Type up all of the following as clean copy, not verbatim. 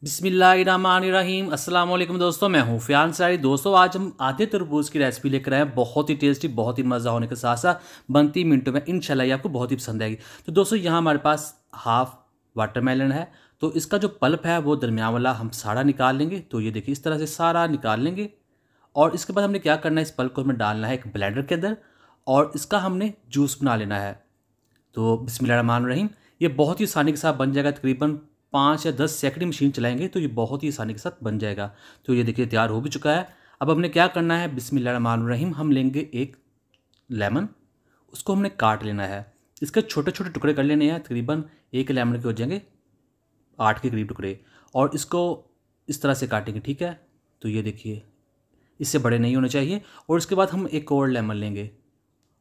बिस्मिल्लाहिर्रहमानिर्रहीम। अस्सलाम वालेकुम दोस्तों, मैं हूँ फ़ियाज़ अंसारी। दोस्तों आज हम आधे तरबूज की रेसिपी लेकर आए हैं। बहुत ही टेस्टी, बहुत ही मज़ा होने के साथ साथ बनती मिनटों में इंशाल्लाह ये आपको बहुत ही पसंद आएगी। तो दोस्तों यहाँ हमारे पास हाफ़ वाटरमेलन है। तो इसका जो पल्प है वो दरमियान वाला हम सारा निकाल लेंगे। तो ये देखिए इस तरह से सारा निकाल लेंगे। और इसके बाद हमने क्या करना है, इस पल्प को हमें डालना है एक ब्लेंडर के अंदर और इसका हमने जूस बना लेना है। तो बिस्मिल्लाहिर्रहमानिर्रहीम। ये बहुत ही आसानी के साथ बन जाएगा। तकरीबन 5 या 10 सेकंड मशीन चलाएंगे तो ये बहुत ही आसानी के साथ बन जाएगा। तो ये देखिए तैयार हो भी चुका है। अब हमने क्या करना है, बिस्मिल्लाहिर्रहमानिर्रहीम, हम लेंगे एक लेमन, उसको हमने काट लेना है। इसके छोटे छोटे टुकड़े कर लेने हैं। तकरीबन एक लेमन के हो जाएंगे 8 के करीब टुकड़े। और इसको इस तरह से काटेंगे, ठीक है। तो ये देखिए इससे बड़े नहीं होने चाहिए। और इसके बाद हम एक और लेमन लेंगे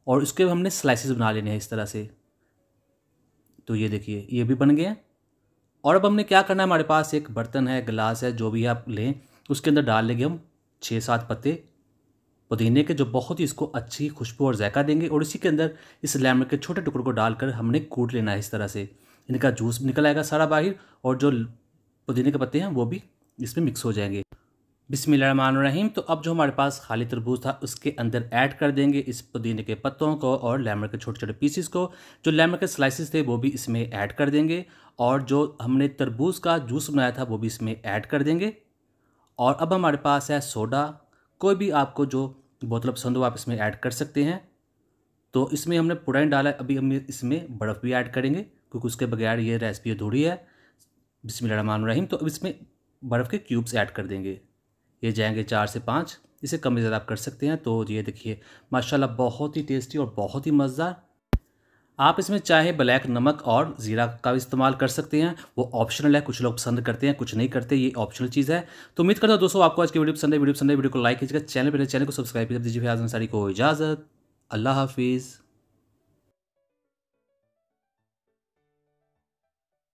और उसके हमने स्लाइसेस बना लेने हैं इस तरह से। तो ये देखिए ये भी बन गए हैं। और अब हमने क्या करना है, हमारे पास एक बर्तन है, गिलास है, जो भी आप लें, उसके अंदर डाल लेंगे हम 6-7 पत्ते पुदीने के, जो बहुत ही इसको अच्छी खुशबू और जायका देंगे। और इसी के अंदर इस लेमन के छोटे टुकड़ों को डालकर हमने कूट लेना है इस तरह से। इनका जूस निकल आएगा सारा बाहर और जो पुदीने के पत्ते हैं वो भी इसमें मिक्स हो जाएंगे। बिस्मिल्लाहिर्रहमानिर्रहीम। तो अब जो हमारे पास खाली तरबूज था उसके अंदर ऐड कर देंगे इस पुदीने के पत्तों को और लेमन के छोटे छोटे पीसेस को। जो लेमन के स्लाइसेस थे वो भी इसमें ऐड कर देंगे और जो हमने तरबूज का जूस बनाया था वो भी इसमें ऐड कर देंगे। और अब हमारे पास है सोडा। कोई भी आपको जो बोतल पसंद हो आप इसमें ऐड कर सकते हैं। तो इसमें हमने पुराइन डाला है, अभी हम इसमें बर्फ़ भी ऐड करेंगे क्योंकि उसके बगैर ये रेसिपी अधूरी है। बिस्मिल्लाहिर्रहमानिर्रहीम। तो अब इसमें बर्फ़ के क्यूब्स ऐड कर देंगे। ये जाएंगे 4 से 5, इसे कम ज़्यादा आप कर सकते हैं। तो ये देखिए माशाल्लाह बहुत ही टेस्टी और बहुत ही मज़ेदार। आप इसमें चाहे ब्लैक नमक और ज़ीरा का भी इस्तेमाल कर सकते हैं, वो ऑप्शनल है। कुछ लोग पसंद करते हैं, कुछ नहीं करते, ये ऑप्शनल चीज़ है। तो उम्मीद करता हूँ दोस्तों आपको आज की वीडियो पसंद है। वीडियो को लाइक कीजिएगा, चैनल को सब्सक्राइब कीजिए। दीजिए फियाज़ अंसारी को इजाज़त। अल्लाह हाफिज़।